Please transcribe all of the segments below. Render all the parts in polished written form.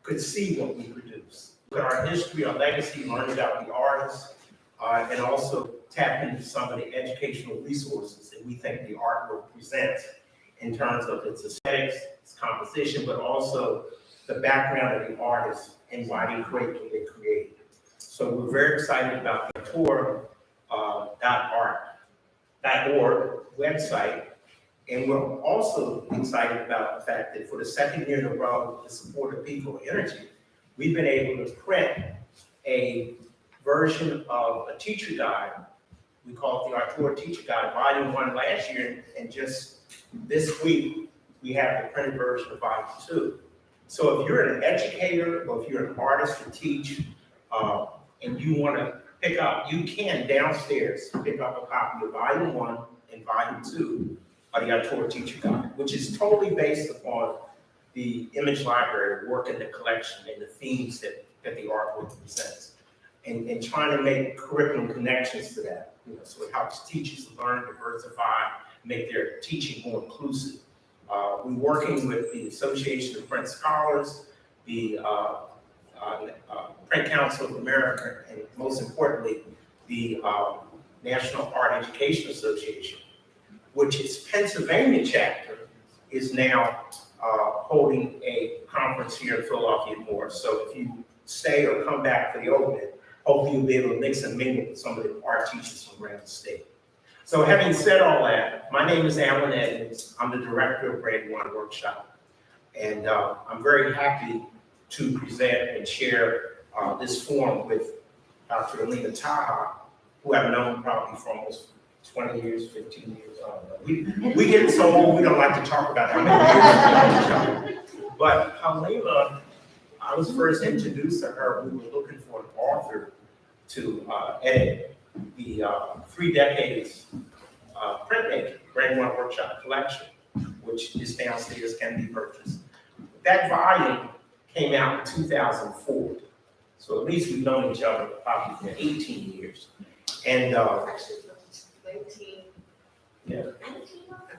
could see what we produce. Look at our history, our legacy, learn about the artists, and also tap into some of the educational resources that we think the artwork presents in terms of its aesthetics, its composition, but also the background of the artist and why they create what they create. So we're very excited about the Arturo.org website. And we're also excited about the fact that for the second year in a row, with the support of People Energy, we've been able to print a version of a teacher guide. We call it the Arturo Teacher Guide, Volume 1 last year, and just this week, we have the printed version of Volume 2. So if you're an educator or if you're an artist to teach, and you want to pick up, you can downstairs pick up a copy of Volume 1 and Volume 2 of the Arturo Teacher Guide, which is totally based upon the image library work in the collection and the themes that the artwork presents, and trying to make curriculum connections to that. So it helps teachers learn, diversify, make their teaching more inclusive. We're working with the Association of Print Scholars, the Print Council of America, and most importantly, the National Art Education Association, which its Pennsylvania chapter is now holding a conference here in Philadelphia more. So if you stay or come back for the opening, hopefully you'll be able to mix and mingle with some of the art teachers from around the state. So having said all that, my name is Allan Edmunds. I'm the director of Brandywine Workshop. And I'm very happy to present and share this forum with Dr. Halima Taha, who I've known probably for almost 20 years, 15 years. I don't know. We get so old, we don't like to talk about how many years. But Halima, I was first introduced to her. We were looking for an author to edit the 3 decades printmaking Brandywine Workshop collection, which is downstairs, can be purchased. That volume came out in 2004. So at least we've known each other probably for 18 years. And Actually, 19. Yeah.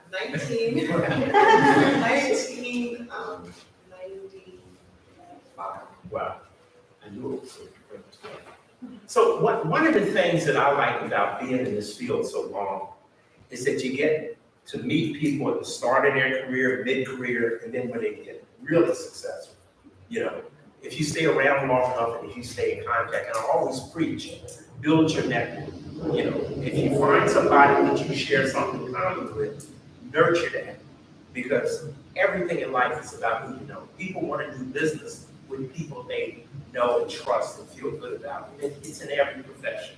1995. Wow. I knew it was so great. So one of the things that I like about being in this field so long is that you get to meet people at the start of their career, mid-career, and then when they get really successful. If you stay around long enough and if you stay in contact, and I always preach, build your network. If you find somebody that you share something common with, nurture that, because everything in life is about who you know. People want to do business with people they know and trust and feel good about. It's in every profession.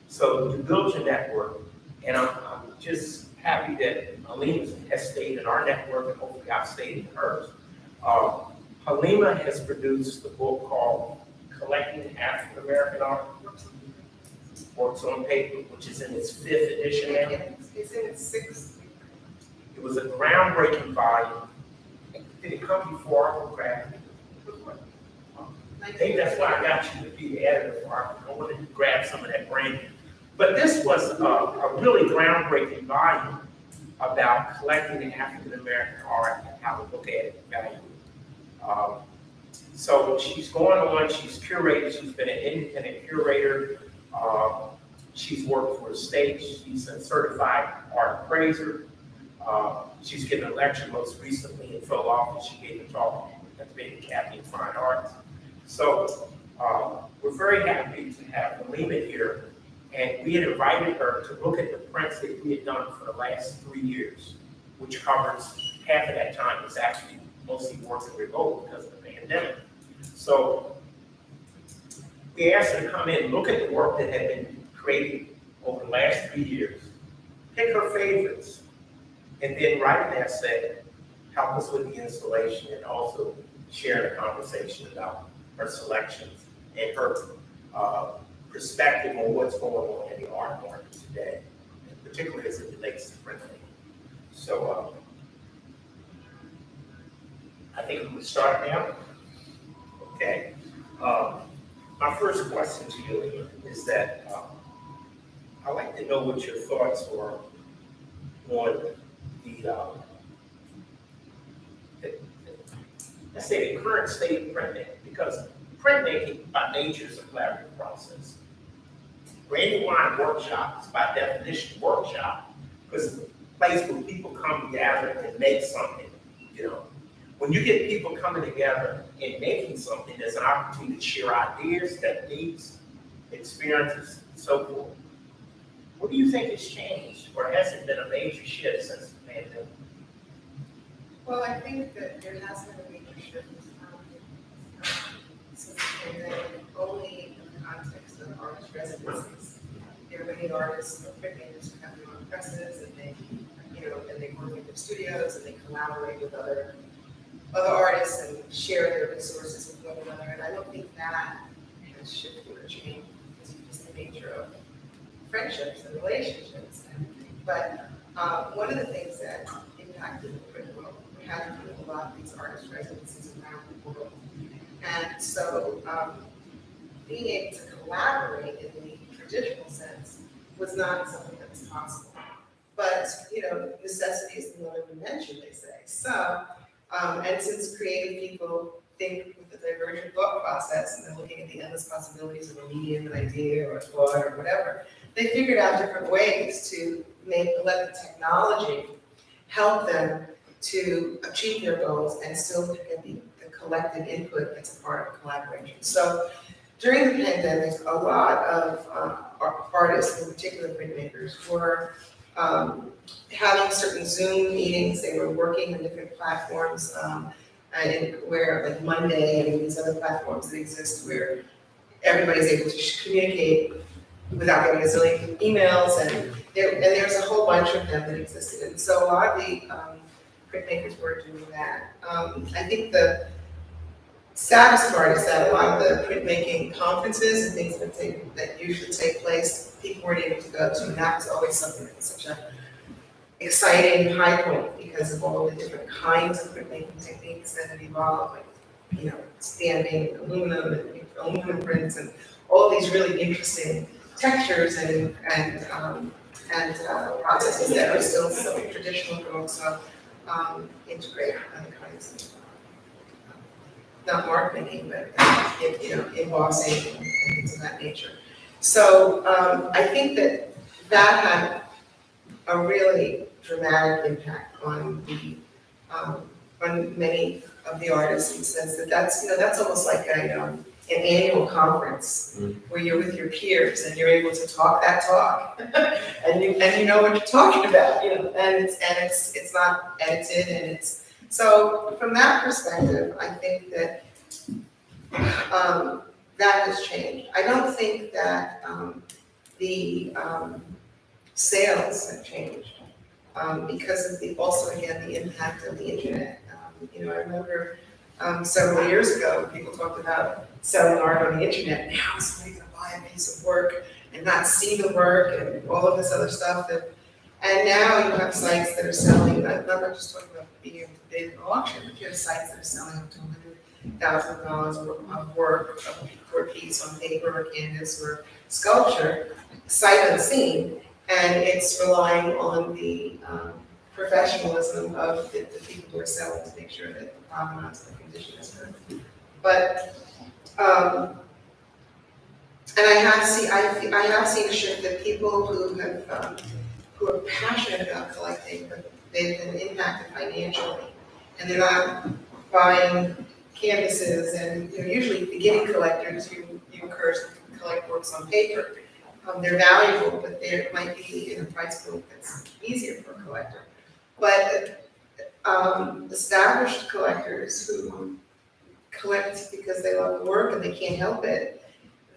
So you build your network, and I'm just happy that Halima has stayed in our network, and hopefully I've stayed in hers. Halima has produced a book called Collecting African American Art, Works on Paper, which is in its 5th edition now. It's in its 6th. It was a groundbreaking volume. Did it come before Art Craft? Maybe that's why I got you to be the editor for Art. I wanted to grab some of that branding. But this was a really groundbreaking volume about collecting African American art and how to look at it and value it. So she's going on, she's curated, she's been an independent curator. She's worked for the state, she's a certified art appraiser. She's given a lecture most recently in Philadelphia. She gave a talk at the Academy of Fine Arts. So we're very happy to have Halima here. And we had invited her to look at the prints that we had done for the last 3 years, which covers half of that time. It's actually mostly working remote because of the pandemic. So we asked her to come in, look at the work that had been created over the last 3 years, pick her favorites, and then write an essay, help us with the installation, and also share the conversation about her selections and her perspective on what's going on in the art market today, and particularly as it relates to printmaking. So I think we can start now. Okay. My first question to you is that I'd like to know what your thoughts were on let's say the current state of printmaking, because printmaking by nature is a collaborative process. Brandywine workshop is by definition workshop, because it's a place where people come together and make something, you know. When you get people coming together and making something, there's an opportunity to share ideas, techniques, experiences, and so forth. What do you think has changed, or has it been a major shift since the pandemic? Well, I think that there has been a major shift since the pandemic, only in the context of artist residencies. There are many artists or printmakers who have their own presses, and they, and they work in their studios, and they collaborate with other artists and share their resources with one another. And I don't think that has shifted or changed. It's just the nature of friendships and relationships. But one of the things that impacted the print world, we had to do a lot of these artist residencies around the world. And so being able to collaborate in the traditional sense was not something that was possible. But, necessity is the mother of invention, they say. So, and since creative people think with the divergent thought process, and they're looking at the endless possibilities of a medium, an idea, or a thought, or whatever, they figured out different ways to let the technology help them to achieve their goals and still get the collective input that's a part of collaboration. So during the pandemic, a lot of artists, in particular printmakers, were having certain Zoom meetings. They were working on different platforms, and where like Monday and these other platforms that exist where everybody's able to communicate without getting a zillion emails, and there's a whole bunch of them that existed. And so a lot of the printmakers were doing that. I think the saddest part is that a lot of the printmaking conferences and things that usually take place, people weren't able to go to, and that was always something that was such an exciting high point because of all the different kinds of printmaking techniques that have evolved, like stamping, aluminum prints, and all these really interesting textures and processes that are still so traditional, but also integrate other kinds of not mark making, but embossing and things of that nature. So I think that had a really dramatic impact on many of the artists, in the sense that that's almost like an annual conference where you're with your peers and you're able to talk that talk and you know what you're talking about, and it's not edited, and it's so from that perspective, I think that that has changed. I don't think that the sales have changed because of the impact of the internet. I remember several years ago, people talked about selling art on the internet. Now somebody's going to buy a piece of work and not see the work and all of this other stuff. And now you have sites that are selling, I'm not just talking about being able to bid an auction, but you have sites that are selling up to $100,000 of work for a piece on paper or canvas or sculpture, sight unseen, and it's relying on the professionalism of the people who are selling to make sure that the provenance of the condition is good. But and I have seen a shift that people who are passionate about collecting, but they've been impacted financially, and they're not buying canvases, and usually beginning collectors, you encourage them to collect works on paper. They're valuable, but they might be in a price point that's easier for a collector. But established collectors who collect because they love the work and they can't help it,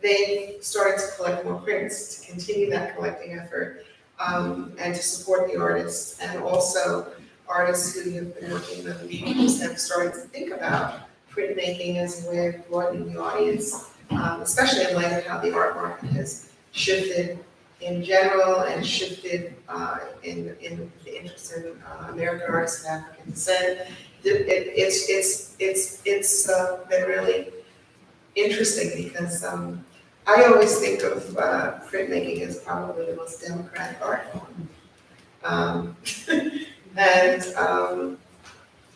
they started to collect more prints to continue that collecting effort, and to support the artists. And also artists who have been working with the mediums have started to think about printmaking as a way of broadening the audience, especially in light of how the art market has shifted in general and shifted in the interest in American artists of African descent. It's been really interesting because I always think of printmaking as probably the most democratic art form.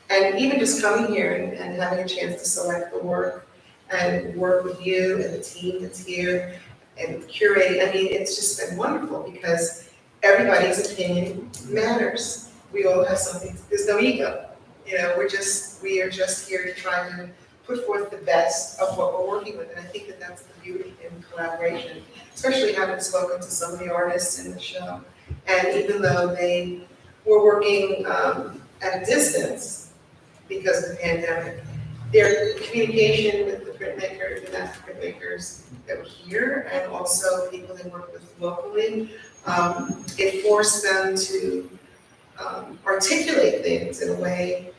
And even just coming here and having a chance to select the work and work with you and the team that's here and curating. I mean, it's just been wonderful because everybody's opinion matters. We all have something, there's no ego. You know, we are just here to try to put forth the best of what we're working with. And I think that that's the beauty in collaboration, especially having spoken to some of the artists in the show. And even though they were working at a distance because of the pandemic, their communication with the printmakers and master printmakers that were here, and also people they work with locally, it forced them to articulate things in a way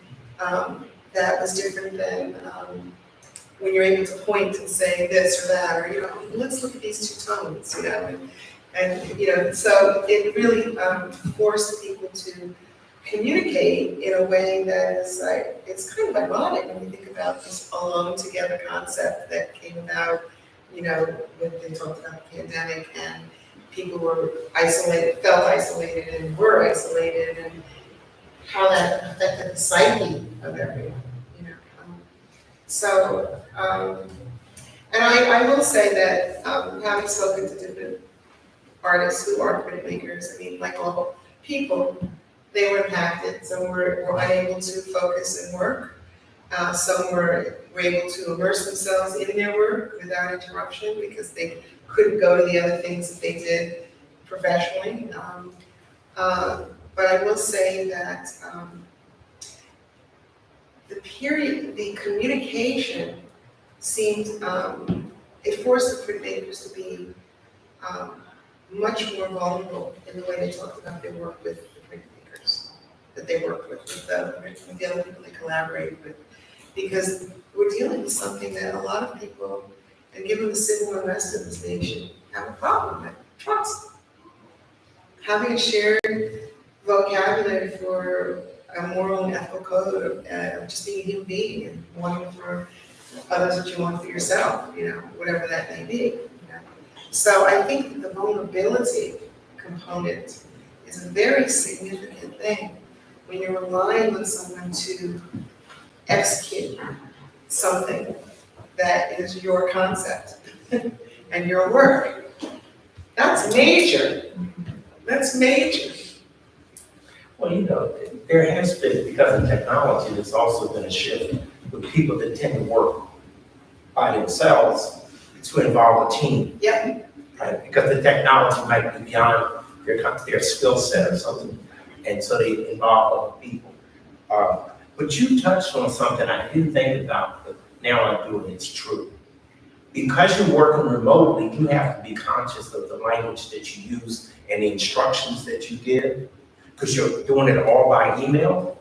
that was different than when you're able to point and say this or that, or, you know, let's look at these two tones, you know, and you know, so it really forced people to communicate in a way that is like, it's kind of ironic when you think about this alone together concept that came about, you know, when they talked about the pandemic and people were isolated, felt isolated and were isolated, and how that affected the psyche of everyone, you know. And I will say that having spoken to different artists who are printmakers, I mean, like all people, they were impacted. Some were unable to focus and work. Some were able to immerse themselves in their work without interruption because they couldn't go to the other things that they did professionally. But I will say that the communication seemed, it forced the printmakers to be much more vulnerable in the way they talked about their work with the printmakers that they worked with the other people they collaborated with. Because we're dealing with something that a lot of people, and given the civil unrest of this nation, have a problem with: trust. Having a shared vocabulary for a moral and ethical code of just being a human being and wanting for others what you want for yourself, you know, whatever that may be. You know? So I think the vulnerability component is a very significant thing when you're relying on someone to execute something that is your concept and your work. That's major. That's major. Well, you know, there has been, because of technology, there's also been a shift with people that tend to work by themselves to involve a team. Yeah. Right? Because the technology might be beyond their skill set or something, and so they involve other people. But you touched on something I didn't think about, but now I do, and it's true. Because you're working remotely, you have to be conscious of the language that you use and the instructions that you give, because you're doing it all by email.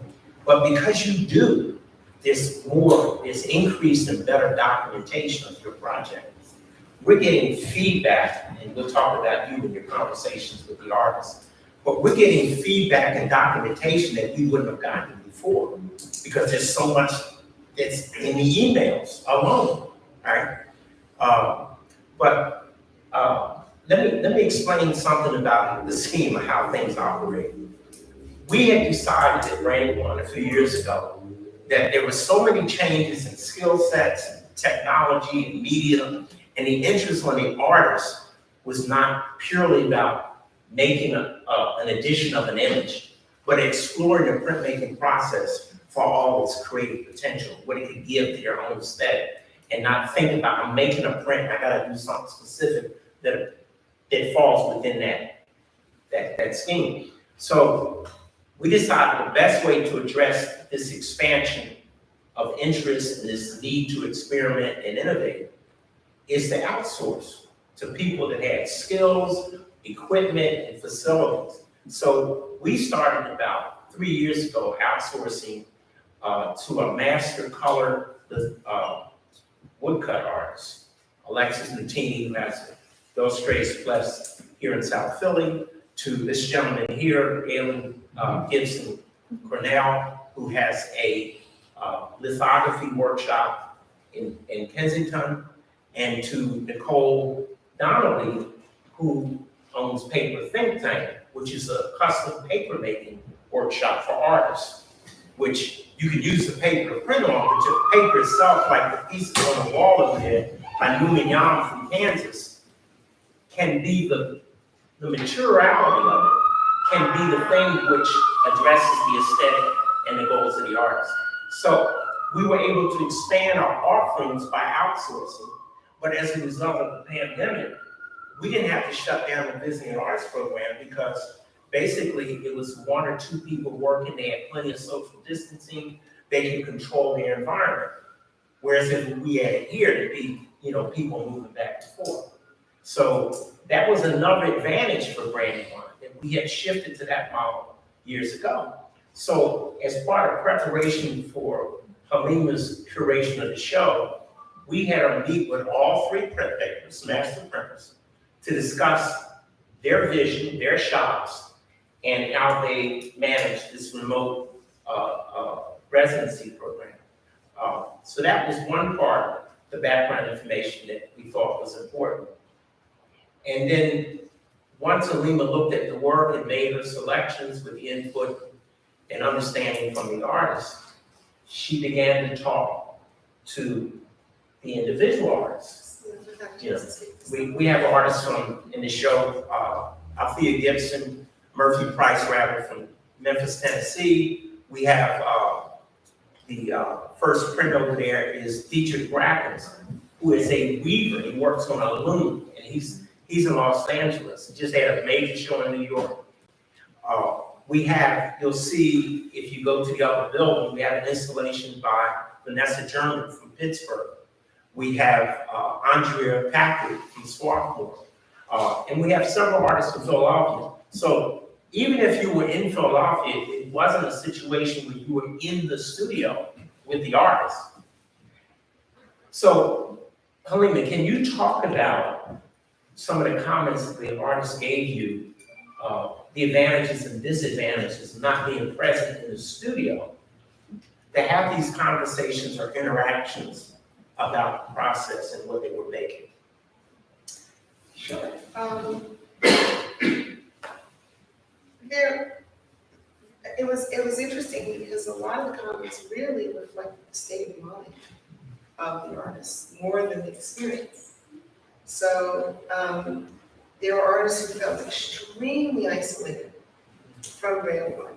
But because you do, there's increased and better documentation of your project. We're getting feedback, and we'll talk about you in your conversations with the artists, but we're getting feedback and documentation that we wouldn't have gotten before, because there's so much that's in the emails alone, right? Let me explain something about the scheme of how things operate. We had decided at Brandywine a few years ago that there were so many changes in skill sets, and technology, and media, and the interest on the artist was not purely about making an addition of an image, but exploring the printmaking process for all its creative potential, what it could give to their own aesthetic, and not think about, I'm making a print, I gotta do something specific that falls within that scheme. So we decided the best way to address this expansion of interest and this need to experiment and innovate is to outsource to people that had skills, equipment, and facilities. So we started about 3 years ago outsourcing to a master color woodcut artist, Alexis Nutini, who has Illustrates Plus here in South Philly, to this gentleman here, Allan Gibson Cornell, who has a lithography workshop in Kensington, and to Nicole Donnelly, who owns Paper Think Tank, which is a custom paper making workshop for artists, which You can use the paper to print on, but your paper itself, like the pieces on the wall over there, by Newman Yam from Kansas, can be the materiality of it, can be the thing which addresses the aesthetic and the goals of the artist. So we were able to expand our offerings by outsourcing, but as a result of the pandemic, we didn't have to shut down the visiting artist program because basically it was 1 or 2 people working, they had plenty of social distancing, they could control their environment. Whereas if we had it here, to be, people moving back and forth. So that was another advantage for Brandywine, that we had shifted to that model years ago. So as part of preparation for Halima's curation of the show, we had her meet with all 3 printmakers, master printers, to discuss their vision, their shops, and how they manage this remote residency program. So that was one part, the background information that we thought was important. And then once Halima looked at the work and made her selections with the input and understanding from the artist, she began to talk to the individual artists. We have artists in the show, Althea Gibson, Murphy Price Rapper from Memphis, Tennessee. We have the first print over there is Dietrich Brackens, who is a weaver. He works on a loom, and he's in Los Angeles. He just had a major show in New York. You'll see, if you go to the upper building, we have an installation by Vanessa German from Pittsburgh. We have Andrea Packard from Swarthmore. And we have several artists from Philadelphia. So even if you were in Philadelphia, it wasn't a situation where you were in the studio with the artist. So, Halima, can you talk about some of the comments that the artist gave you, the advantages and disadvantages of not being present in the studio, to have these conversations or interactions about the process and what they were making? Sure. It was interesting because a lot of the comments really reflect the state of mind of the artist more than the experience. So there were artists who felt extremely isolated from Brandywine,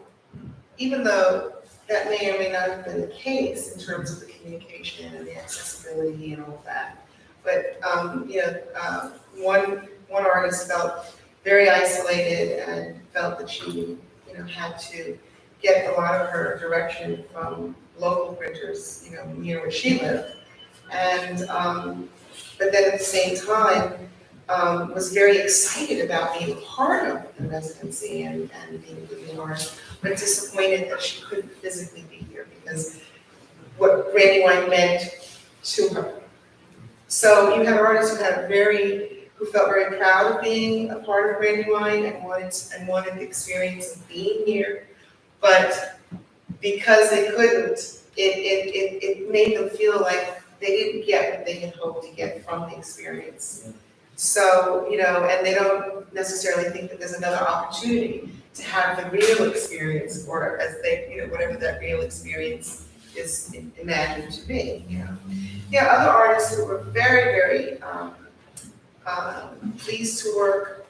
even though that may or may not have been the case in terms of the communication and the accessibility and all of that. But one artist felt very isolated and felt that she had to get a lot of her direction from local printers, near where she lived. And but then at the same time, was very excited about being a part of the residency and being with the artist, but disappointed that she couldn't physically be here because what Brandywine meant to her. So you have artists who felt very proud of being a part of Brandywine and wanted the experience of being here, but because they couldn't, it made them feel like they didn't get what they had hoped to get from the experience. So, and they don't necessarily think that there's another opportunity to have the real experience, or as they, whatever that real experience is imagined to be, Yeah, other artists who were very, very pleased to work,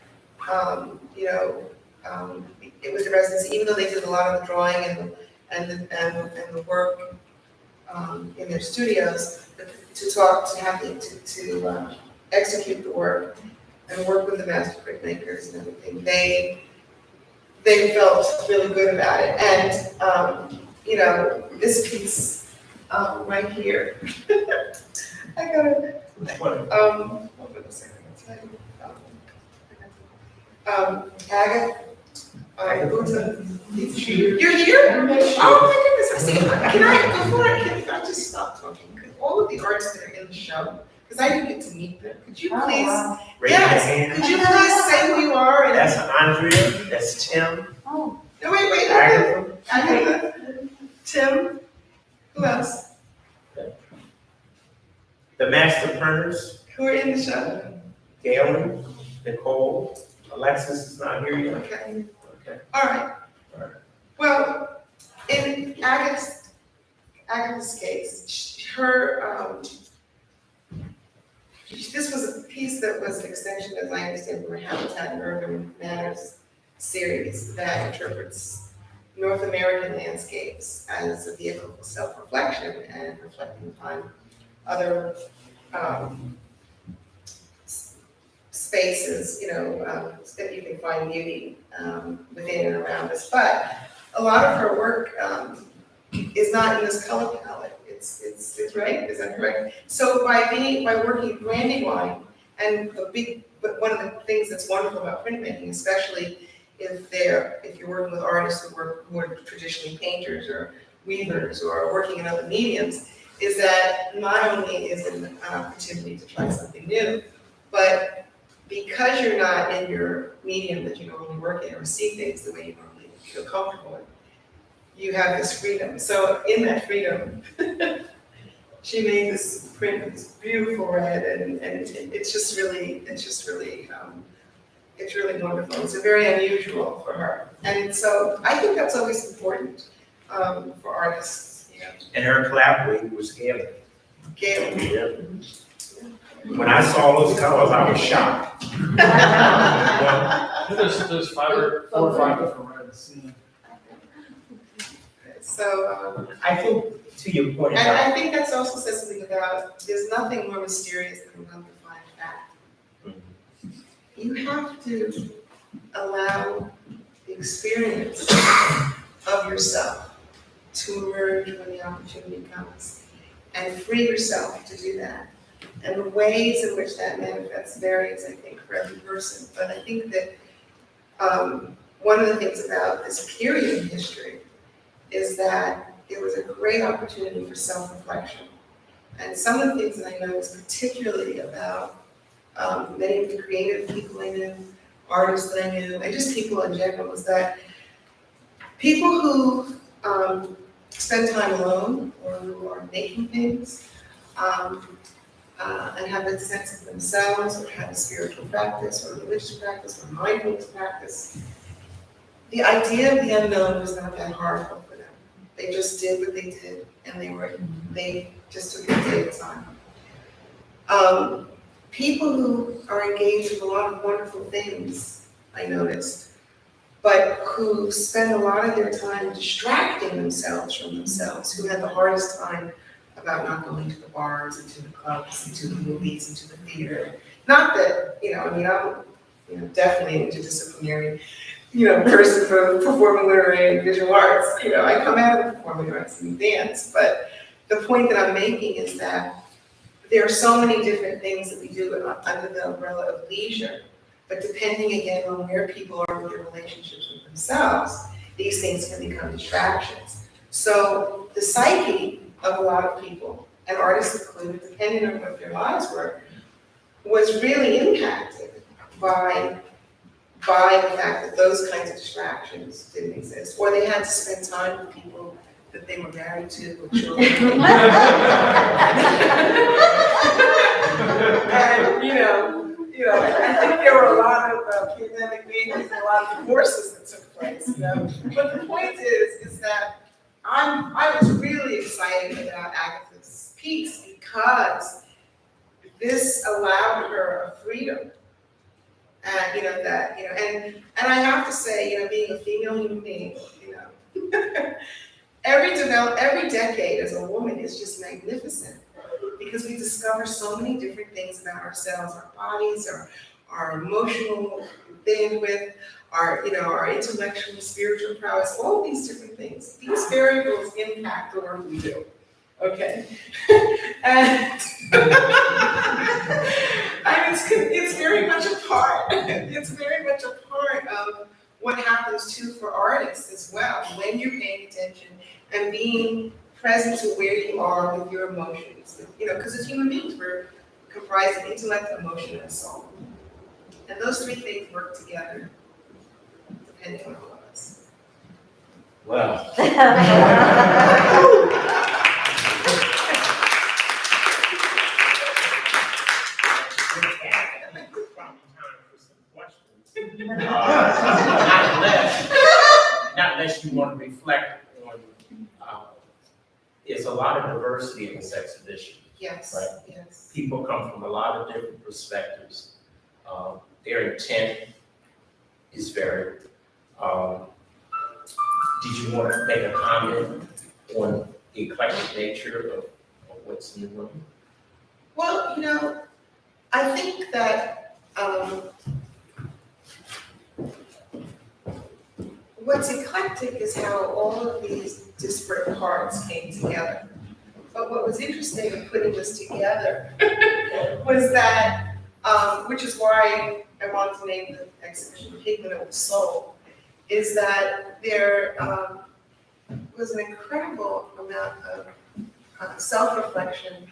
it was a residency, even though they did a lot of the drawing and the work in their studios, to execute the work and work with the master printmakers and everything. They felt really good about it. And this piece right here, I gotta hold on a second. Agatha, you're here? Oh my goodness! Can I just stop talking? Because all of the artists that are in the show, because I didn't get to meet them. Could you please? Wow. Yes. Could you please say who you are? And that's Andrea. That's Tim. Oh. No, wait. Agatha. Tim. Who else? The master printers. Who are in the show? Galen, Nicole, Alexis is not here yet. Okay. All right. Well, in Agatha's Agatha's case, this was a piece that was an extension, as I understand, from her Habitat and Urban Matters series that interprets North American landscapes as a vehicle for self-reflection and reflecting upon other spaces, that you can find beauty within and around us. But a lot of her work is not in this color palette. It's right, is that correct? So by working with Brandywine, and one of the things that's wonderful about printmaking, especially if you're working with artists who are traditionally painters or weavers or working in other mediums, is that not only is it an opportunity to try something new, but because you're not in your medium that you normally work in or see things the way you normally feel comfortable in, you have this freedom. So in that freedom, she made this print with this beautiful red, and it's just really wonderful. It's very unusual for her, and so I think that's always important for artists. And her collaborator was Gail. Gail. Yeah. When I saw those colors, I was shocked. There's 4 or 5 different reds. So I think, to your point and about, I think that's also says something about there's nothing more mysterious than an undefined fact. You have to allow the experience of yourself to emerge when the opportunity comes, and free yourself to do that. And the ways in which that manifests varies, I think, for every person. But I think that one of the things about this period in history is that it was a great opportunity for self-reflection. And some of the things that I noticed particularly about many of the creative people I knew, artists that I knew, and just people in general, is that people who spend time alone or who are making things and have a sense of themselves, or have a spiritual practice or religious practice or mindfulness practice, the idea of the unknown was not that horrible for them. They just did what they did, and they just took it day at a time. People who are engaged with a lot of wonderful things, I noticed, but who spend a lot of their time distracting themselves from themselves, who had the hardest time about not going to the bars and to the clubs and to the movies and to the theater. Not that, I'm definitely an interdisciplinary, person for performing literary and visual arts. I come out of performing arts and dance, but the point that I'm making is that there are so many different things that we do under the umbrella of leisure, but depending again on where people are with their relationships with themselves, these things can become distractions. So the psyche of a lot of people, and artists included, depending on what their lives were, was really impacted by the fact that those kinds of distractions didn't exist, or they had to spend time with people that they were married to with children. And I think there were a lot of pandemic babies and a lot of divorces that took place. But the point is that I was really excited about Agatha's piece because this allowed her a freedom. And I have to say, being a female human being, every decade as a woman is just magnificent because we discover so many different things about ourselves, our bodies, our emotional bandwidth, our intellectual and spiritual prowess, all these different things. These variables impact the work we do. Okay. And it's very much a part. It's very much a part of what happens too for artists as well, when you're paying attention and being present to where you are with your emotions. Because as human beings, we're comprised of intellect, emotion, and soul. And those three things work together, depending on all of us. well. Not unless you want to reflect on there's a lot of diversity in this exhibition. Yes, Right. yes. People come from a lot of different perspectives. Their intent is varied. Did you want to make a comment on the eclectic nature of what's in the room? Well, I think that what's eclectic is how all of these disparate parts came together. But what was interesting in putting this together was that, which is why I wanted to name the exhibition Pigment of the Soul, is that there was an incredible amount of self-reflection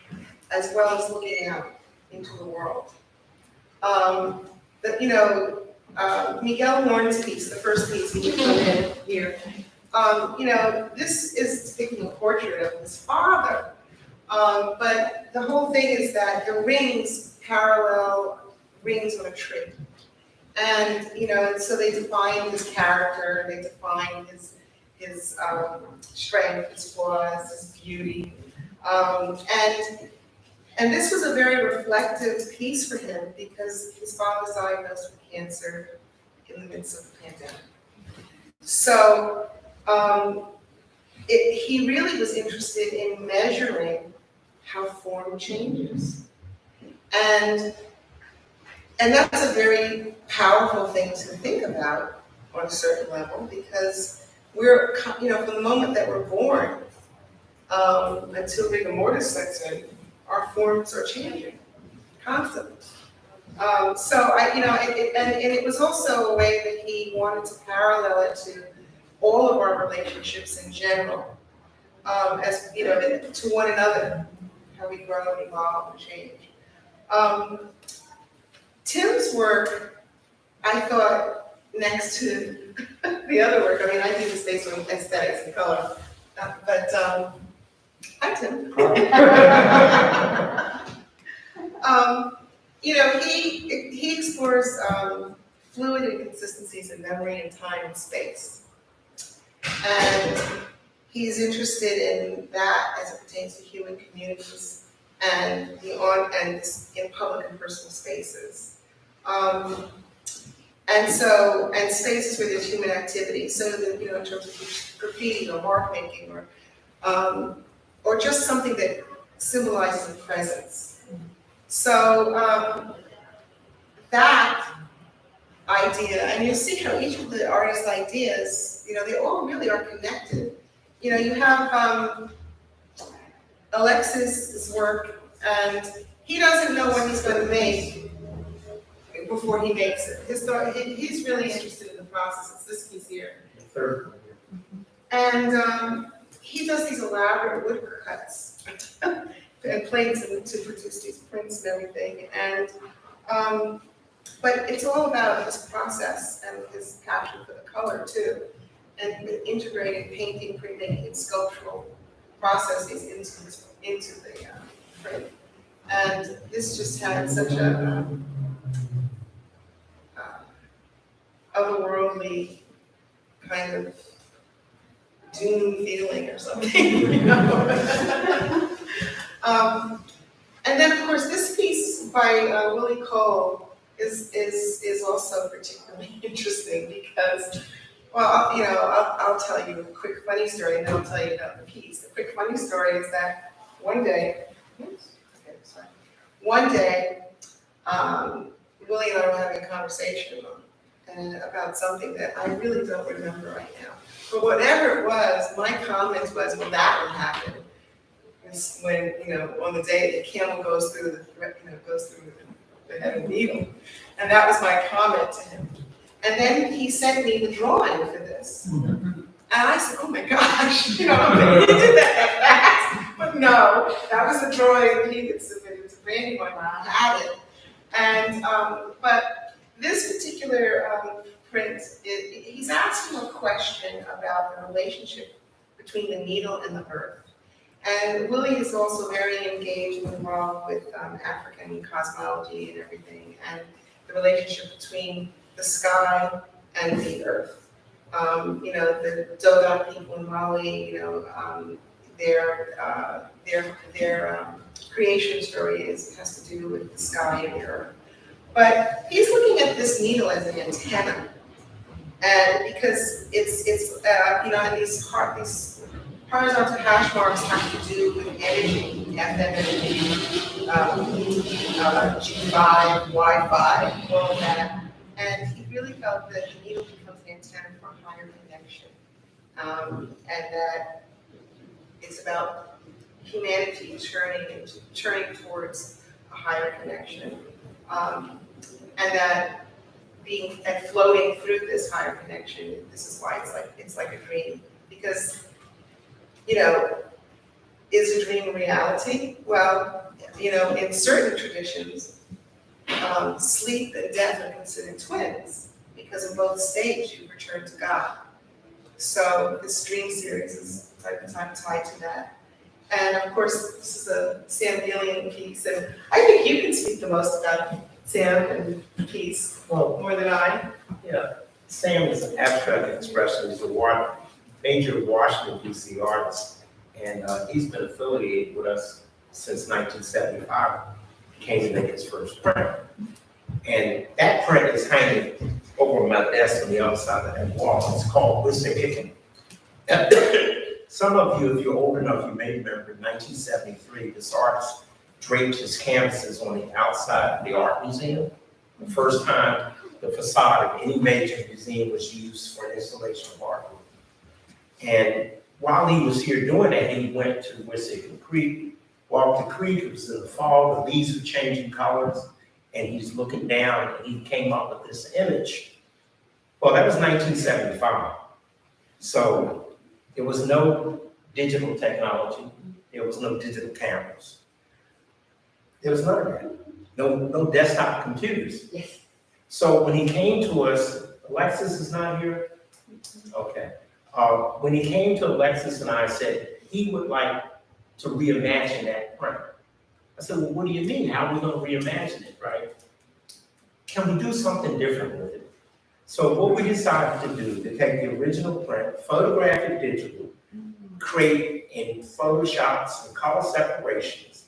as well as looking out into the world. Miguel Warren's piece, the first piece he put in here, this is depicting a portrait of his father. But the whole thing is that the rings parallel rings on a tree. And, so they define his character, they define his strength, his flaws, his beauty. And this was a very reflective piece for him because his father was diagnosed with cancer in the midst of the pandemic. So he really was interested in measuring how form changes. And that's a very powerful thing to think about on a certain level because we're, from the moment that we're born until rigor mortis sets in, our forms are changing constantly. It was also a way that he wanted to parallel it to all of our relationships in general, as to one another, how we grow and evolve and change. Tim's work, I thought, next to the other work, I do this based on aesthetics and color, hi Tim. He explores fluid inconsistencies in memory and time and space. And he's interested in that as it pertains to human communities and in public and personal spaces. And spaces where there's human activity. So that, in terms of graffiti or mark making or just something that symbolizes a presence. So that idea, and you'll see how each of the artists' ideas, they all really are connected. You have Alexis's work, and he doesn't know what he's going to make before he makes it. He's really interested in the process. It's this piece here. And he does these elaborate wood cuts and plates to produce these prints and everything. And but it's all about his process and his passion for the color too, and integrating painting, printmaking, and sculptural processes into the print. And this just had such a otherworldly kind of doom feeling or something, And then, of course, this piece by Willie Cole is also particularly interesting because, I'll tell you a quick funny story, and then I'll tell you about the piece. The quick funny story is that one day, Willie and I were having a conversation about something that I really don't remember right now. But whatever it was, my comment was, well, that would happen when, on the day the camel goes through the head of the needle. And that was my comment to him. And then he sent me the drawing for this. And I said, oh my gosh, he did that fast. But no, that was the drawing that he had submitted to Brandywine. I had it. And, but this particular print, he's asking a question about the relationship between the needle and the earth. And Willie is also very engaged and involved with African cosmology and everything, and the relationship between the sky and the earth. The Dogon people in Mali, their creation story has to do with the sky and the earth. But he's looking at this needle as an antenna, and because it's and these horizontal hash marks have to do with energy, FM energy, G5, Wi-Fi, all of that. And he really felt that the needle becomes an antenna for a higher connection, and that it's about humanity turning towards a higher connection, and that being and floating through this higher connection. This is why it's like a dream, because is a dream a reality? Well, in certain traditions, sleep and death are considered twins, because in both states you return to God. So this dream series is tied to that. And of course, this is a Sam Gillian piece, and I think you can speak the most about Sam and the piece more than I. Yeah, Sam is an abstract expressionist. He's a major Washington, D.C. artist, and he's been affiliated with us since 1975. He came to make his first print. And that print is hanging over my desk on the other side of that wall. It's called Pigment. Some of you, if you're old enough, you may remember in 1973, this artist draped his canvases on the outside of the art museum. The first time the facade of any major museum was used for an installation of art. And while he was here doing that, he went to Wissahickon Creek, walked the creek. It was in the fall, the leaves were changing colors, and he's looking down, and he came up with this image. Well, that was 1975. So there was no digital technology. There was no digital cameras. There was none of that. No desktop computers. Yes. So when he came to us, Alexis is not here? Okay. When he came to Alexis and I said he would like to reimagine that print. I said, well, what do you mean? How are we going to reimagine it, right? Can we do something different with it? So what we decided to do, to take the original print, photograph it digitally, create in Photoshop some color separations.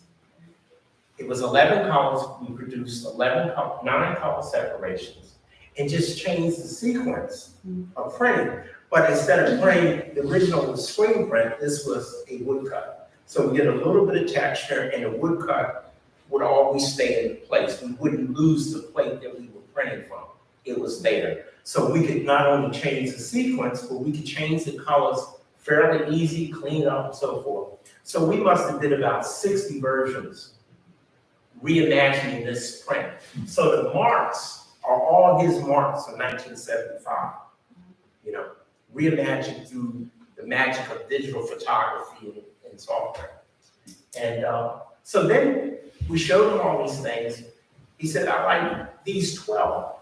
It was 11 colors. We produced 9 color separations, and just changed the sequence of printing. But instead of printing, the original was screen print, this was a woodcut. So we get a little bit of texture, and the woodcut would always stay in place. We wouldn't lose the plate that we were printing from. It was there. So we could not only change the sequence, but we could change the colors fairly easy, clean up, and so forth. So we must have did about 60 versions reimagining this print. So the marks are all his marks of 1975, reimagined through the magic of digital photography and software. And so then we showed him all these things. He said, I like these 12.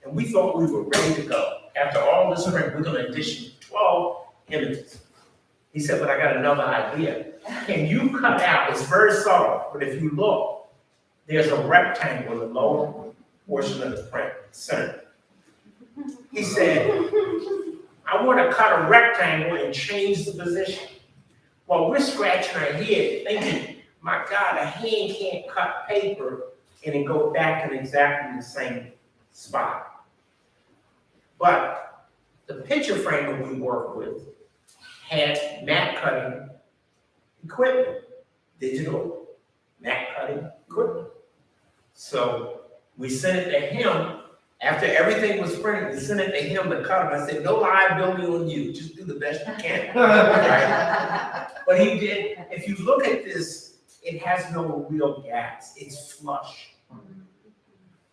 And we thought we were ready to go. After all this print, we're going to edition 12 images. He said, but I got another idea. Can you cut out, it's very subtle, but if you look, there's a rectangle in the lower portion of the print, center. He said, I want to cut a rectangle and change the position. Well, we're scratching our head thinking, my God, a hand can't cut paper and then go back in exactly the same spot. But the picture frame that we work with had matte cutting equipment, digital matte cutting equipment. So we sent it to him. After everything was printed, we sent it to him to cut them. I said, no liability on you, just do the best you can. Right? But he did. If you look at this, it has no real gaps. It's flush.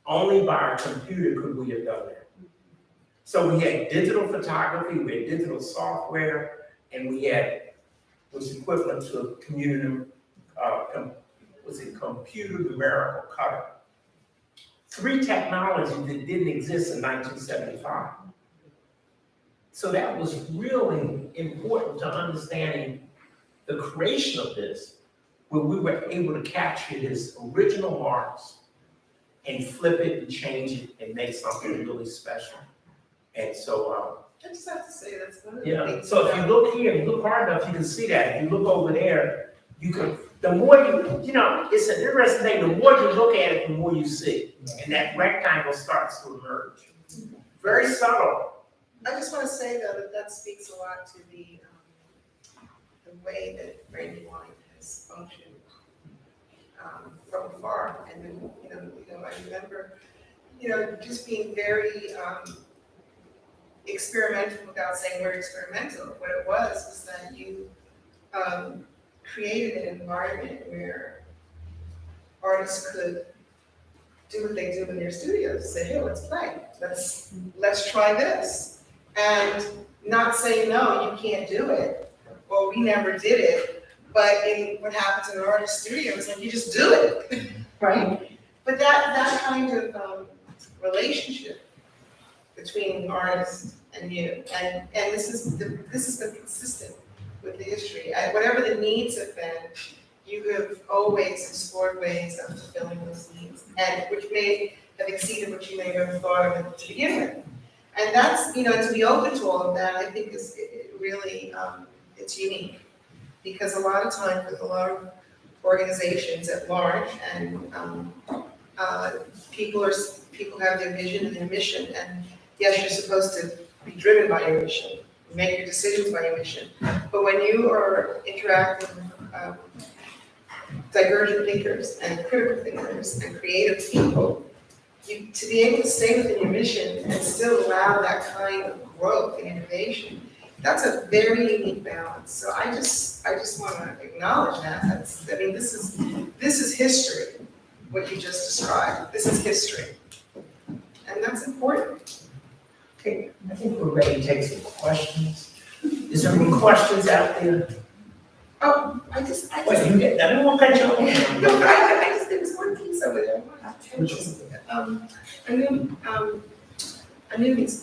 Only by our computer could we have done that. So we had digital photography, we had digital software, and we had what's equivalent to a computer numerical cutter. 3 technologies that didn't exist in 1975. So that was really important to understanding the creation of this, where we were able to capture his original marks and flip it and change it and make something really special. And so I just have to say, that's one of the Yeah, things. so if you look here, you look hard enough, you can see that. If you look over there, you can, the more it's an interesting thing, the more you look at it, the more you see. And that rectangle starts to emerge. Very subtle. I just want to say, though, that speaks a lot to the way that Brandywine has functioned from afar. And then, I remember, just being very experimental without saying we're experimental. What it was that you created an environment where artists could do what they do in their studios, say, hey, let's play, let's try this. And not say, no, you can't do it, or we never did it, but in what happens in an artist studio is like, you just do it, right? But that kind of relationship between the artist and you, and this has been consistent with the history. Whatever the needs have been, you have always explored ways of fulfilling those needs, and which may have exceeded what you may have thought of it to begin with. And that's, to be open to all of that, I think is really, it's unique. Because a lot of times with a lot of organizations at large, and people have their vision and their mission, and yes, you're supposed to be driven by your mission, make your decisions by your mission. But when you are interacting with divergent thinkers and critical thinkers and creative people, to be able to stay within your mission and still allow that kind of growth and innovation, that's a very unique balance. So I just want to acknowledge that. This is history, what you just described. This is history. And that's important. Okay, I think we're ready to take some questions. Is there any questions out there? Oh, Wait, you get, I don't want to cut you off. No, but I just, there was one piece over there. A new piece.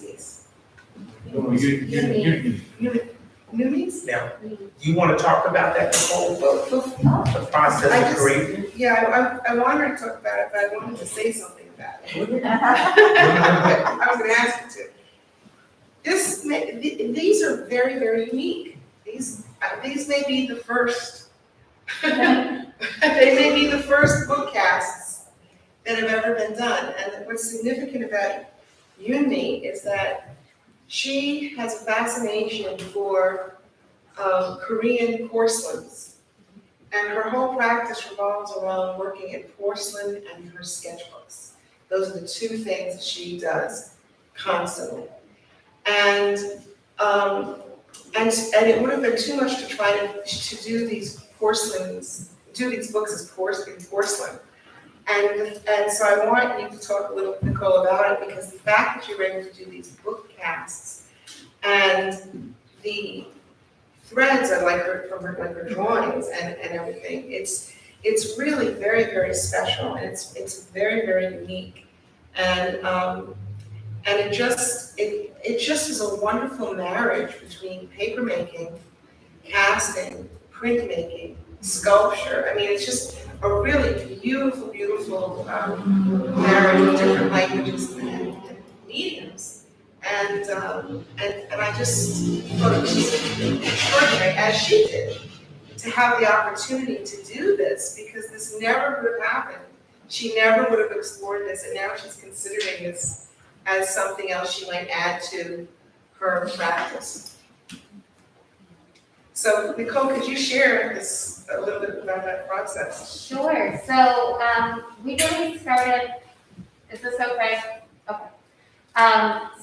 Numies? Now, do you want to talk about that, Nicole? The process of creating? Yeah, I wanted to talk about it, but I wanted to say something about it. I was going to ask you to. These are very, very unique. These may be the first. They may be the first book casts that have ever been done. And what's significant about Yunmi is that she has a fascination for Korean porcelains. And her whole practice revolves around working in porcelain and her sketchbooks. Those are the two things that she does constantly. And it would have been too much to try to do these books as porcelain. And so I want you to talk a little, Nicole, about it, because the fact that you're able to do these book casts and the threads are like her drawings and everything. It's really very, very special, and it's very, very unique. And it just is a wonderful marriage between papermaking, casting, printmaking, sculpture. I mean, it's just a really beautiful, beautiful marriage of different languages and mediums. And I just thought it was extraordinary, as she did, to have the opportunity to do this, because this never would have happened. She never would have explored this, and now she's considering this as something else she might add to her practice. So Nicole, could you share this a little bit about that process? Sure. So we really started, is this okay? Okay.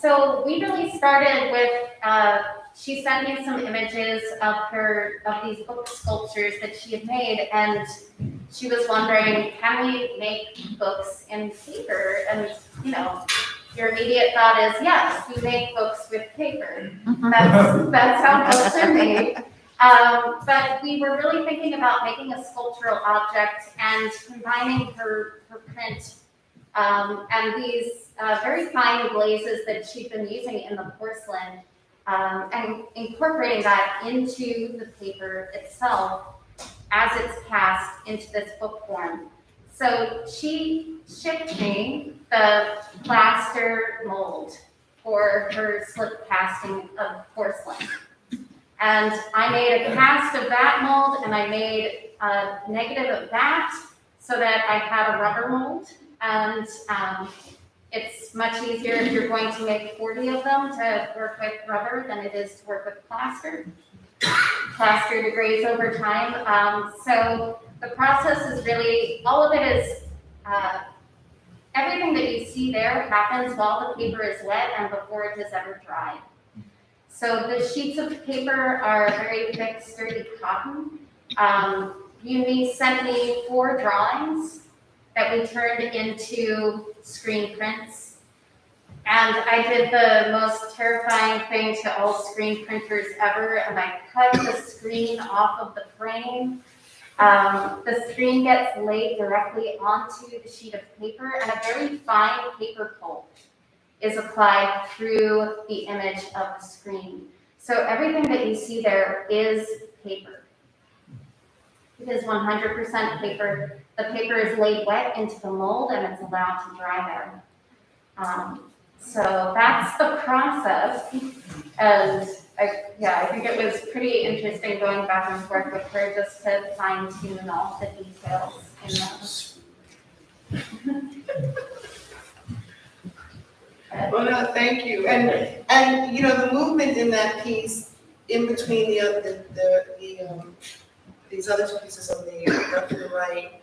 So we really started with, she sent me some images of these book sculptures that she had made, and she was wondering, can we make books in paper? And your immediate thought is, yes, we make books with paper. That's how books are made. But we were really thinking about making a sculptural object and combining her print and these very fine glazes that she'd been using in the porcelain, and incorporating that into the paper itself as it's cast into this book form. So she shipped me the plaster mold for her slip casting of porcelain. And I made a cast of that mold, and I made a negative of that so that I had a rubber mold. And it's much easier if you're going to make 40 of them to work with rubber than it is to work with plaster. Plaster degrades over time. So the process is really, all of it is, everything that you see there happens while the paper is wet and before it has ever dried. So the sheets of paper are very thick, sturdy cotton. Uni sent me 4 drawings that we turned into screen prints. And I did the most terrifying thing to all screen printers ever, and I cut the screen off of the frame. The screen gets laid directly onto the sheet of paper, and a very fine paper pulp is applied through the image of the screen. So everything that you see there is paper. It is 100% paper. The paper is laid wet into the mold and it's allowed to dry there. So that's the process. And I think it was pretty interesting going back and forth with her just to fine tune all the details in those. Well, no, thank you. And you know, the movement in that piece, in between these other 2 pieces on the left and the right,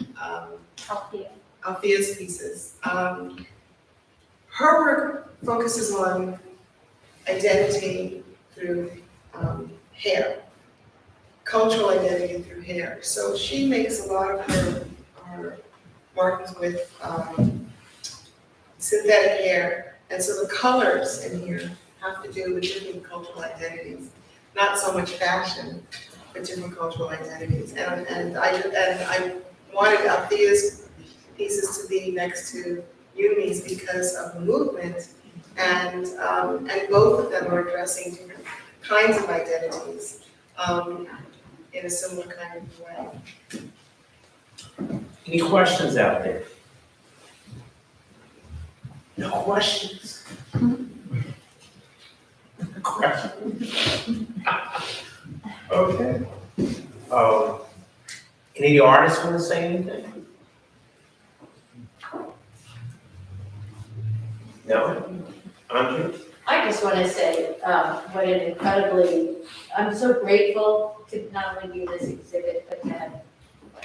Althea's pieces, her work focuses on identity through hair, cultural identity through hair. So she makes a lot of her markings with synthetic hair. And so the colors in here have to do with different cultural identities, not so much fashion, but different cultural identities. And I wanted Althea's pieces to be next to Uni's because of the movement, and both of them are addressing different kinds of identities in a similar kind of way. Any questions out there? No questions? Questions? Okay. Any of the artists want to say anything? No? Andre? I just want to say what an incredibly, I'm so grateful to not only do this exhibit, but to have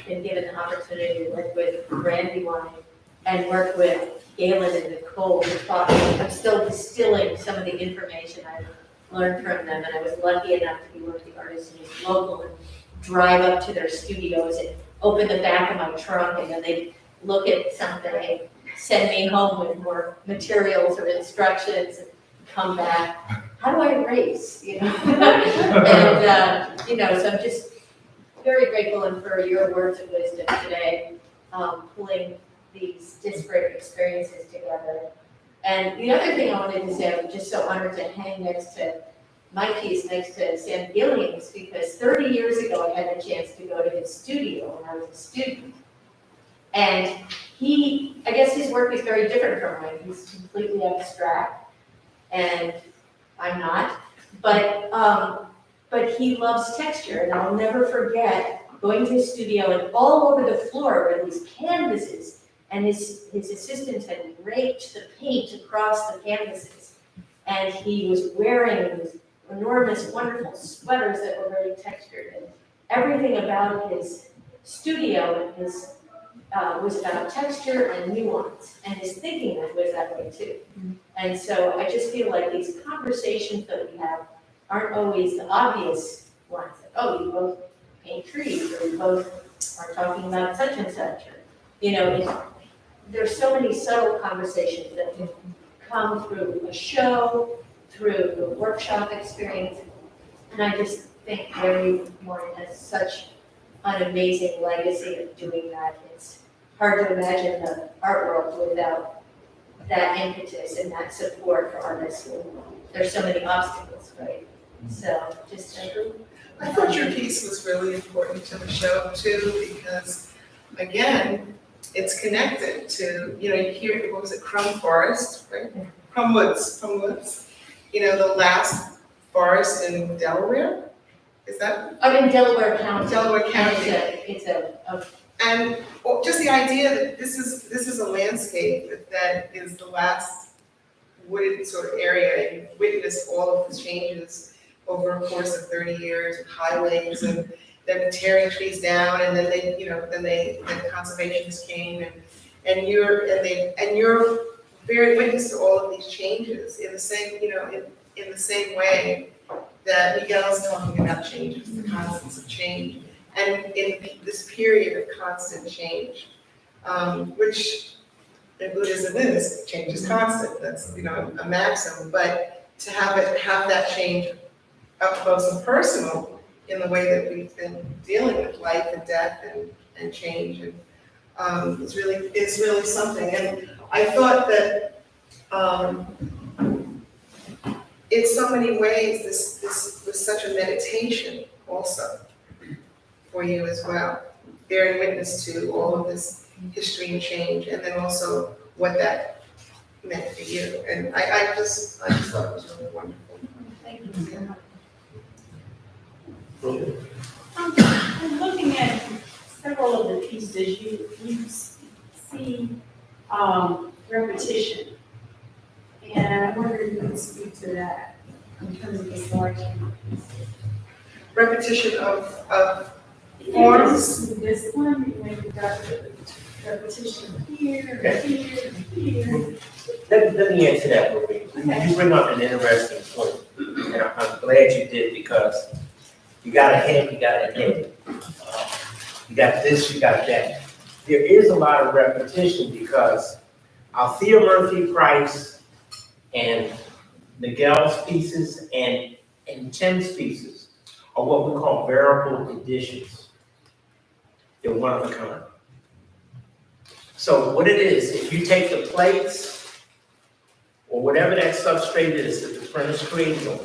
been given the opportunity to work with Brandywine and work with Galen and Nicole to talk. I'm still distilling some of the information I've learned from them, and I was lucky enough to be one of the artists who's local and drive up to their studios and open the back of my trunk, and then they look at something and send me home with more materials or instructions and come back. How do I erase, you know? And, you know, so I'm just very grateful and for your words of wisdom today, pulling these disparate experiences together. And the other thing I wanted to say, I'm just so honored to hang next to my piece next to Sam Gilling's, because 30 years ago I had the chance to go to his studio when I was a student. And I guess his work is very different from mine. He's completely abstract, and I'm not. But he loves texture, and I'll never forget going to his studio, and all over the floor were these canvases, and his assistants had raked the paint across the canvases. And he was wearing these enormous, wonderful sweaters that were very textured, and everything about his studio and his was about texture and nuance, and his thinking was that way too. And so I just feel like these conversations that we have aren't always the obvious ones. Like, oh, you both paint trees, or you both are talking about such and such. Or, you know, there's so many subtle conversations that can come through a show, through the workshop experience. And I just think Brandywine has such an amazing legacy of doing that. It's hard to imagine the art world without that impetus and that support for artists. There's so many obstacles, right? So just I thought your piece was really important to the show too, because again, it's connected to, you know, you hear, what was it, Crumb Forest, right? Crumb Woods. the last forest in Delaware, is that I'm in Delaware County. Delaware And County? it's a And just the idea that this is a landscape that is the last wooded sort of area, and you've witnessed all of the changes over a course of 30 years, with highways and them tearing trees down, and then then conservationists came and you're bearing witness to all of these changes in the same, in the same way that Miguel's talking about changes, the constants of change. And in this period of constant change, which in Buddhism is, change is constant, that's, a maxim, but to have that change up close and personal in the way that we've been dealing with life and death and change, and it's really something. And I thought that in so many ways, this was such a meditation also for you as well, bearing witness to all of this history and change, and then also what that meant for you. And I just thought it was really wonderful. Thank you so much. I'm looking at several of the pieces, you see repetition. And I wonder if you could speak to that in terms of the selection. Repetition of forms. This one, you've got the repetition here, and here, and here. Let me answer that real quick. You bring up an interesting point, and I'm glad you did, because you got a head, you got a head. You got this, you got that. There is a lot of repetition because Althea Murphy Price and Miguel's pieces and Tim's pieces are what we call variable editions. They're one of a kind. So what it is, if you take the plates or whatever that substrate is that the printer's creating on,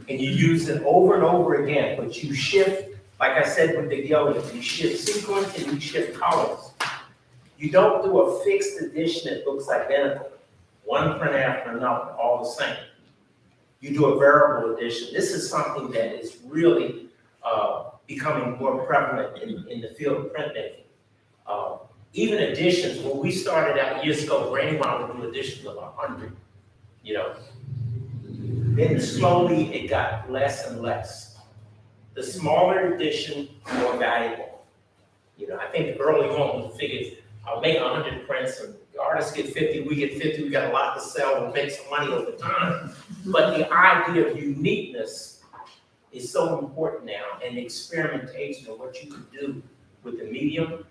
and you use it over and over again, but you shift, like I said with the yellow, you shift sequence and you shift colors. You don't do a fixed edition that looks identical, one print after another, all the same. You do a variable edition. This is something that is really becoming more prevalent in the field of printmaking. Even editions, when we started out years ago, Brandywine would do editions of 100, Then slowly it got less and less. The smaller edition, more valuable. I think early on we figured, I'll make 100 prints, and the artists get 50, we get 50, we got a lot to sell, we'll make some money over time. But the idea of uniqueness is so important now, and experimentation of what you can do with the medium,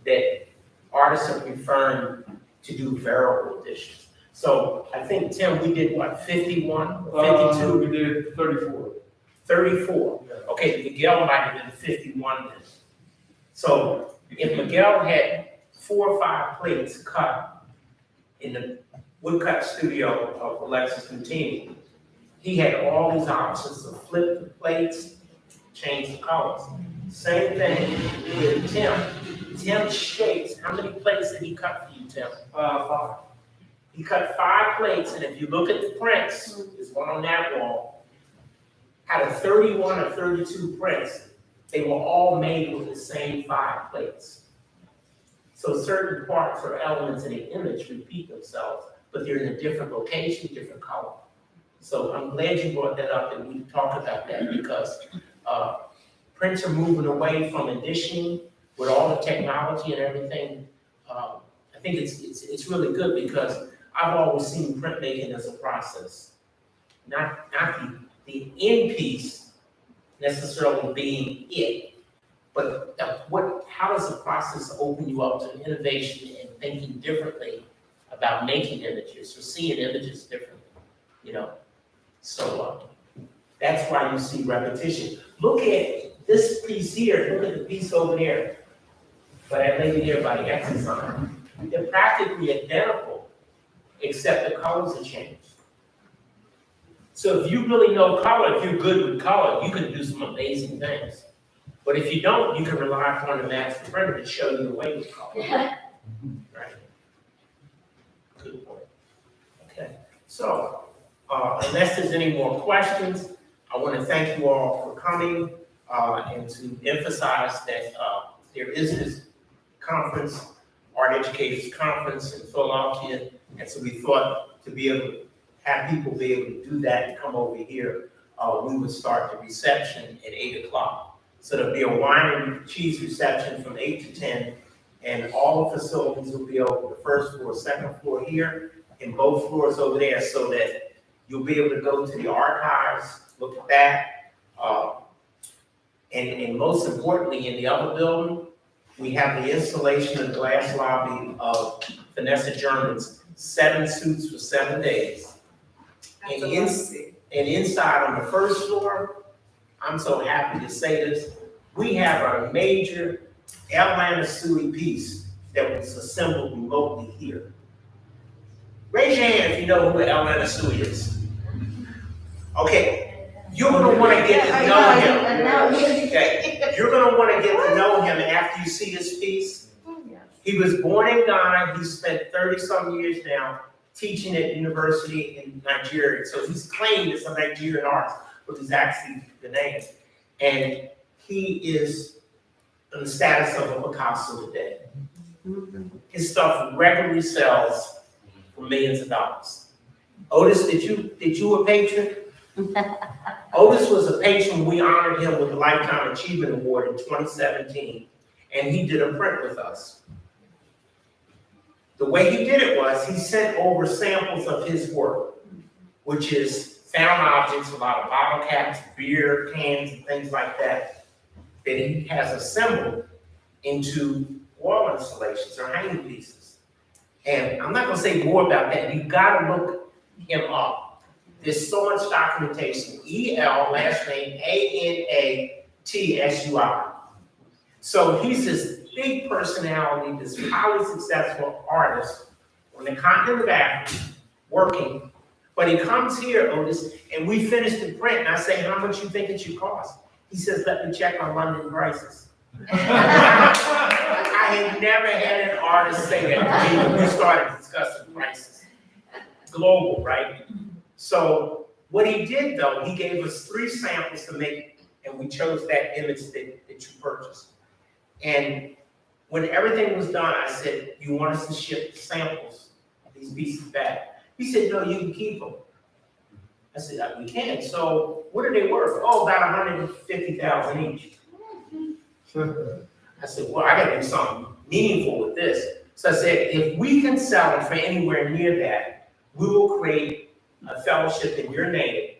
that artists are preferring to do variable editions. So I think, Tim, we did what, 51, 52? We did 34. 34. Okay, Miguel might have been 51 then. So if Miguel had 4 or 5 plates cut in the woodcut studio of Alexis Contini, he had all these options to flip the plates, change the colors. Same thing with Tim. Tim shapes, how many plates did he cut for you, Tim? 5. He cut 5 plates, and if you look at the prints, there's one on that wall, out of 31 or 32 prints, they were all made with the same 5 plates. So certain parts or elements in the image repeat themselves, but they're in a different location, different color. So I'm glad you brought that up and we talk about that, because prints are moving away from editing with all the technology and everything. I think it's really good, because I've always seen printmaking as a process, not the end piece necessarily being it, but how does the process open you up to innovation and thinking differently about making images or seeing images differently, So that's why you see repetition. Look at this piece here, look at the piece over there, but that lady there by the X sign. They're practically identical, except the colors have changed. So if you really know color, if you're good with color, you can do some amazing things. But if you don't, you can rely upon the master printer to show you the way with color. Right? Good point. Okay. So, Unless there's any more questions, I want to thank you all for coming and to emphasize that there is this conference, Art Educators Conference in Philadelphia, and so we thought to be able to have people be able to do that and come over here, we would start the reception at 8 o'clock. So there'll be a wine and cheese reception from 8 to 10, and all the facilities will be open, the first floor, second floor here, and both floors over there, so that you'll be able to go to the archives, look at that. And most importantly, in the other building, we have the installation of the glass lobby of Vanessa German's 7 suits for 7 days. That's And a must-see. And inside on the first floor, I'm so happy to say this, we have a major Allan L piece that was assembled remotely here. Raise your hand if you know who Allan L is. Okay, you're gonna wanna get to know him. Okay, you're gonna wanna get to know him after you see this piece. He was born in Ghana, he spent 30-some years now teaching at university in Nigeria. So he's claimed as a Nigerian artist, which is actually the name. And he is in the status of a Picasso today. His stuff regularly sells for millions of dollars. Otis, did you a patron? Otis was a patron. We honored him with the Lifetime Achievement Award in 2017, and he did a print with us. The way he did it was he sent over samples of his work, which is found objects, a lot of bottle caps, beer cans, and things like that, that he has assembled into wall installations or hanging pieces. And I'm not gonna say more about that. You've gotta look him up. There's so much documentation. E-L, last name, A-N-A-T-S-U-I. So he's this big personality, this highly successful artist on the continent of Africa, working. But he comes here, Otis, and we finished the print, and I say, how much you think it should cost? He says, let me check on London prices. I had never had an artist say that to me when we started discussing prices. Global, right? So what he did, though, he gave us 3 samples to make, and we chose that image that you purchased. And when everything was done, I said, you want us to ship samples of these pieces back? He said, no, you can keep them. I said, we can. So what are they worth? Oh, about 150,000 each. I said, well, I gotta do something meaningful with this. So I said, if we can sell it for anywhere near that, we will create a fellowship in your name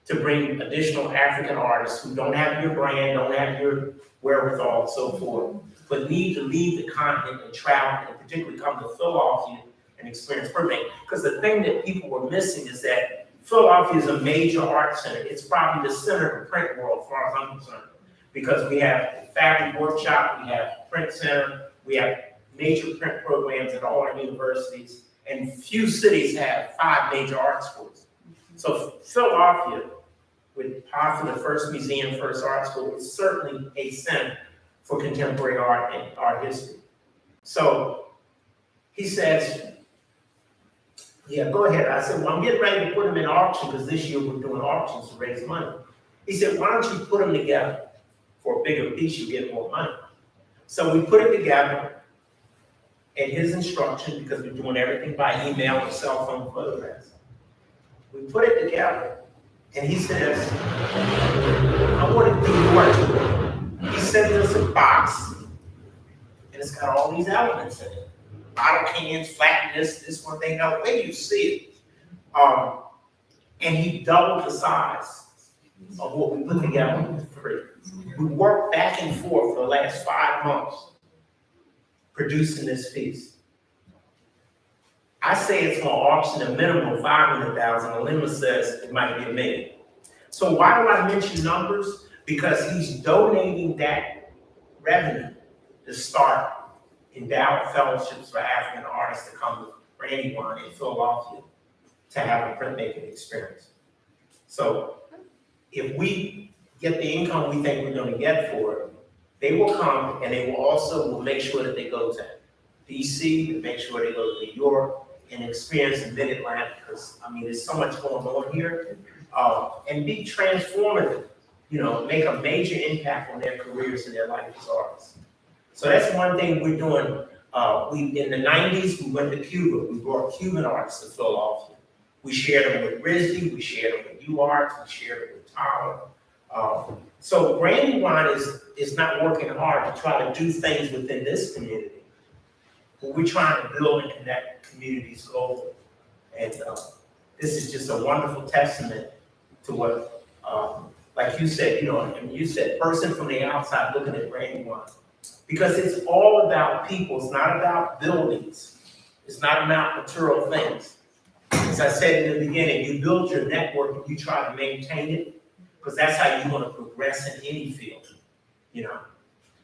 to bring additional African artists who don't have your brand, don't have your wherewithal, and so forth, but need to leave the continent and travel, and particularly come to Philadelphia and experience printmaking. Because the thing that people were missing is that Philadelphia is a major art center. It's probably the center of the print world, as far as I'm concerned, because we have the Fabric Workshop, we have Print Center, we have major print programs at all our universities, and few cities have 5 major art schools. So Philadelphia, with possibly the first museum, first art school, is certainly a center for contemporary art and art history. So he says, yeah, go ahead. I said, well, I'm getting ready to put them in auction because this year we're doing auctions to raise money. He said, why don't you put them together? For a bigger piece, you get more money. So we put it together at his instruction, because we're doing everything by email and cell phone photographs. We put it together, and he says, I want to do work. He sends us a box, and it's got all these elements in it. Bottle cans, flatness, this one thing, now the way you see it. And he doubled the size of what we put together with 3. We worked back and forth for the last 5 months producing this piece. I say it's going to auction a minimum of 500,000. Halima says it might be $1 million. So why do I mention numbers? Because he's donating that revenue to start endowed fellowships for African artists to come to Brandywine in Philadelphia to have a printmaking experience. So if we get the income we think we're going to get for it, they will come, and they will also make sure that they go to DC, to make sure they go to New York, and experience in Mid-Atlantic, because, I mean, there's so much going on here, and be transformative, you know, make a major impact on their careers and their life as artists. So that's one thing we're doing. In the 90s, we went to Cuba. We brought Cuban artists to Philadelphia. We shared them with RISD, we shared them with UArts, we shared them with Tyler. So Brandywine is not working hard to try to do things within this community, but we're trying to build and connect communities globally. And this is just a wonderful testament to what, like you said, you know, and you said person from the outside looking at Brandywine. Because it's all about people, it's not about buildings, it's not about material things. As I said in the beginning, you build your network and you try to maintain it, because that's how you're going to progress in any field, you know.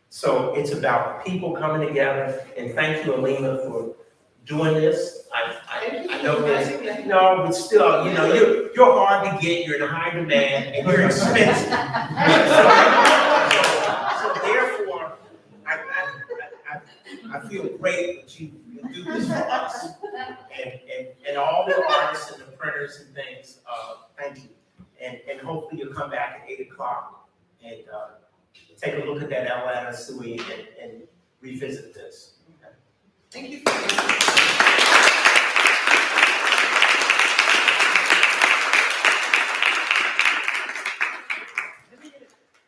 So it's about people coming together, and thank you, Halima, for doing this. I know this, no, but still, you know, you're hard to get, you're in high demand, and you're expensive. So therefore, I feel great that you do this for us, and all the artists and the printers and things. Thank you, and hopefully you'll come back at 8 o'clock and take a look at that Allan L and revisit this. Okay. Thank you.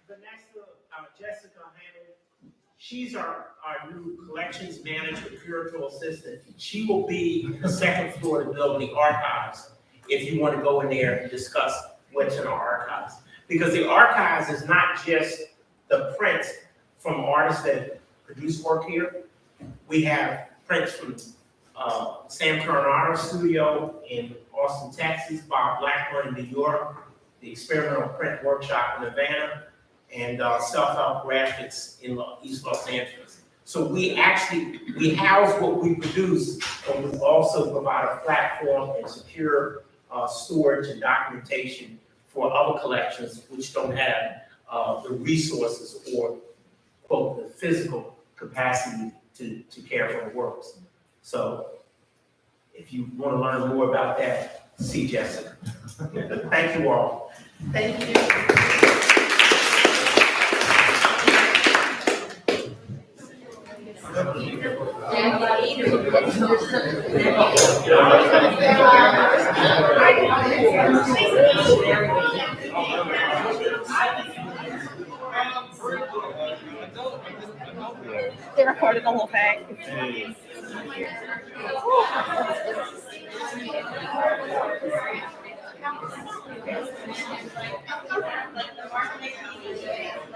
Vanessa, Jessica Hammond, she's our new collections manager, curatorial assistant. She will be the second floor of the building, archives, if you want to go in there and discuss what's in our archives. Because the archives is not just the prints from artists that produce work here. We have prints from Sam Coronado Studio in Austin, Texas, Bob Blackburn in New York, the Experimental Print Workshop in Havana, and Self-Help Graphics in East Los Angeles. So we house what we produce, and we also provide a platform and secure storage and documentation for other collections which don't have the resources or, quote, the physical capacity to care for the works. So if you want to learn more about that, see Jessica. Thank you all. Thank you. They recorded the whole thing.